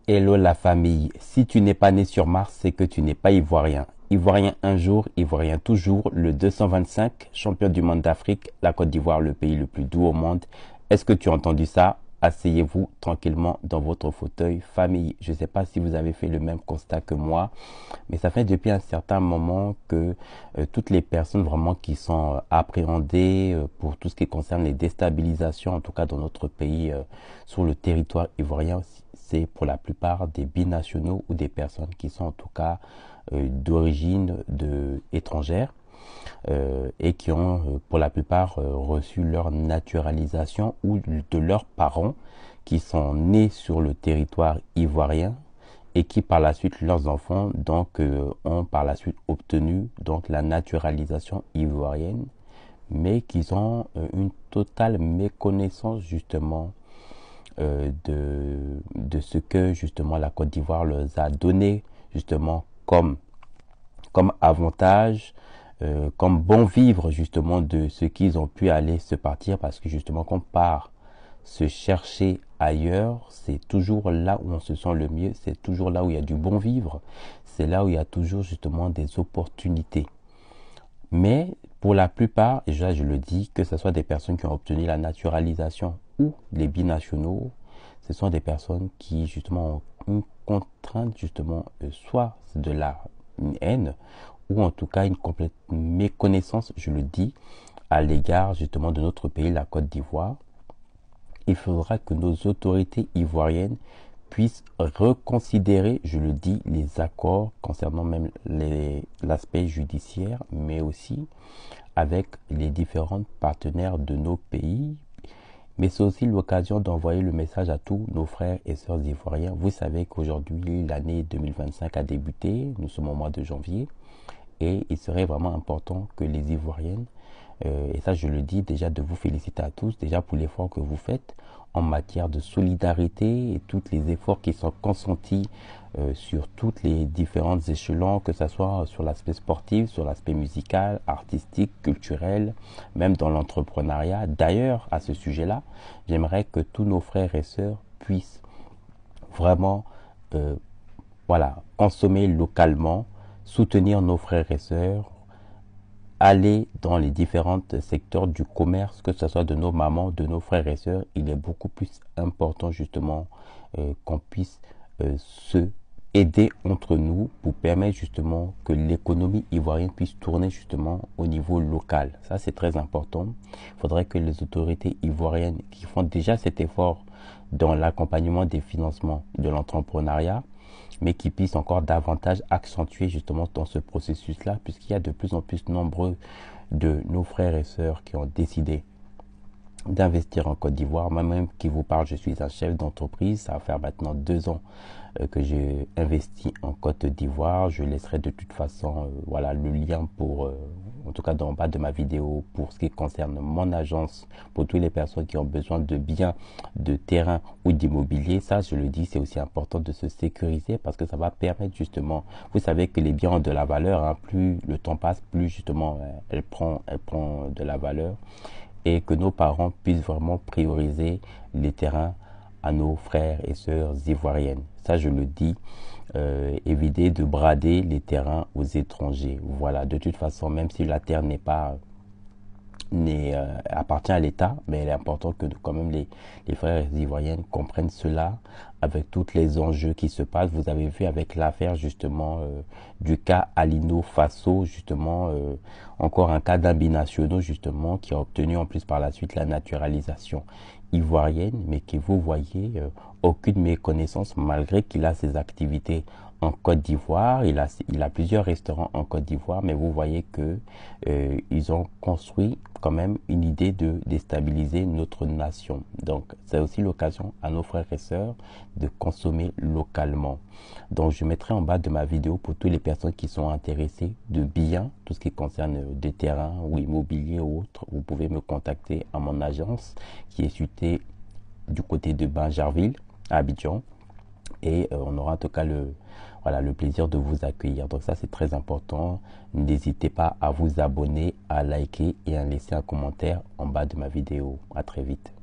Hello la famille, si tu n'es pas né sur Mars, c'est que tu n'es pas ivoirien. Ivoirien un jour, ivoirien toujours, le 225, champion du monde d'Afrique, la Côte d'Ivoire, le pays le plus doux au monde. Est-ce que tu as entendu ça? Asseyez-vous tranquillement dans votre fauteuil famille. Je ne sais pas si vous avez fait le même constat que moi, mais ça fait depuis un certain moment que toutes les personnes vraiment qui sont appréhendées pour tout ce qui concerne les déstabilisations, en tout cas dans notre pays, sur le territoire ivoirien, c'est pour la plupart des binationaux ou des personnes qui sont en tout cas d'origine étrangère et qui ont pour la plupart reçu leur naturalisation ou de leurs parents qui sont nés sur le territoire ivoirien et qui par la suite leurs enfants donc ont par la suite obtenu donc la naturalisation ivoirienne, mais qui ont une totale méconnaissance justement de ce que justement la Côte d'Ivoire leur a donné justement comme avantage, comme bon vivre justement de ce qu'ils ont pu aller se partir, parce que justement qu'on part se chercher ailleurs, c'est toujours là où on se sent le mieux, c'est toujours là où il y a du bon vivre, c'est là où il y a toujours justement des opportunités. Mais pour la plupart, et je le dis, que ce soit des personnes qui ont obtenu la naturalisation ou les binationaux, ce sont des personnes qui justement ont une contrainte justement, soit de la haine ou en tout cas une complète méconnaissance, je le dis, à l'égard justement de notre pays, la Côte d'Ivoire. Il faudra que nos autorités ivoiriennes puissent reconsidérer, je le dis, les accords concernant même l'aspect judiciaire, mais aussi avec les différents partenaires de nos pays. Mais c'est aussi l'occasion d'envoyer le message à tous nos frères et sœurs ivoiriens. Vous savez qu'aujourd'hui, l'année 2025 a débuté, nous sommes au mois de janvier, et il serait vraiment important que les Ivoiriennes, et ça je le dis déjà, de vous féliciter à tous, déjà pour l'effort que vous faites en matière de solidarité et tous les efforts qui sont consentis sur toutes les différentes échelons, que ce soit sur l'aspect sportif, sur l'aspect musical, artistique, culturel, même dans l'entrepreneuriat. D'ailleurs, à ce sujet-là, j'aimerais que tous nos frères et sœurs puissent vraiment voilà, consommer localement, soutenir nos frères et sœurs, aller dans les différents secteurs du commerce, que ce soit de nos mamans, de nos frères et sœurs. Il est beaucoup plus important justement qu'on puisse se aider entre nous pour permettre justement que l'économie ivoirienne puisse tourner justement au niveau local. Ça, c'est très important. Il faudrait que les autorités ivoiriennes qui font déjà cet effort dans l'accompagnement des financements de l'entrepreneuriat, mais qui puissent encore davantage accentuer justement dans ce processus-là, puisqu'il y a de plus en plus nombreux de nos frères et sœurs qui ont décidé d'investir en Côte d'Ivoire. Moi-même qui vous parle, je suis un chef d'entreprise. Ça va faire maintenant 2 ans que j'ai investi en Côte d'Ivoire. Je laisserai de toute façon voilà, le lien pour, en tout cas dans le bas de ma vidéo, pour ce qui concerne mon agence, pour toutes les personnes qui ont besoin de biens, de terrain ou d'immobilier. Ça, je le dis, c'est aussi important de se sécuriser parce que ça va permettre justement, vous savez que les biens ont de la valeur, hein, plus le temps passe, plus justement elle prend de la valeur, et que nos parents puissent vraiment prioriser les terrains à nos frères et sœurs ivoiriennes. Ça, je le dis, éviter de brader les terrains aux étrangers. Voilà, de toute façon, même si la terre n'est pas appartient à l'État, mais il est important que quand même les frères ivoiriennes comprennent cela avec tous les enjeux qui se passent. Vous avez vu avec l'affaire justement du cas Alino Faso, justement encore un cas d'un binationaux justement qui a obtenu en plus par la suite la naturalisation ivoirienne, mais qui, vous voyez, aucune méconnaissance malgré qu'il a ses activités en Côte d'Ivoire. Il a plusieurs restaurants en Côte d'Ivoire, mais vous voyez que ils ont construit quand même une idée de déstabiliser notre nation. Donc, c'est aussi l'occasion à nos frères et sœurs de consommer localement. Donc, je mettrai en bas de ma vidéo pour toutes les personnes qui sont intéressées de biens, tout ce qui concerne des terrains ou immobilier ou autres. Vous pouvez me contacter à mon agence qui est située du côté de Bingerville, à Abidjan. Et on aura en tout cas le plaisir de vous accueillir. Donc ça, c'est très important. N'hésitez pas à vous abonner, à liker et à laisser un commentaire en bas de ma vidéo. À très vite.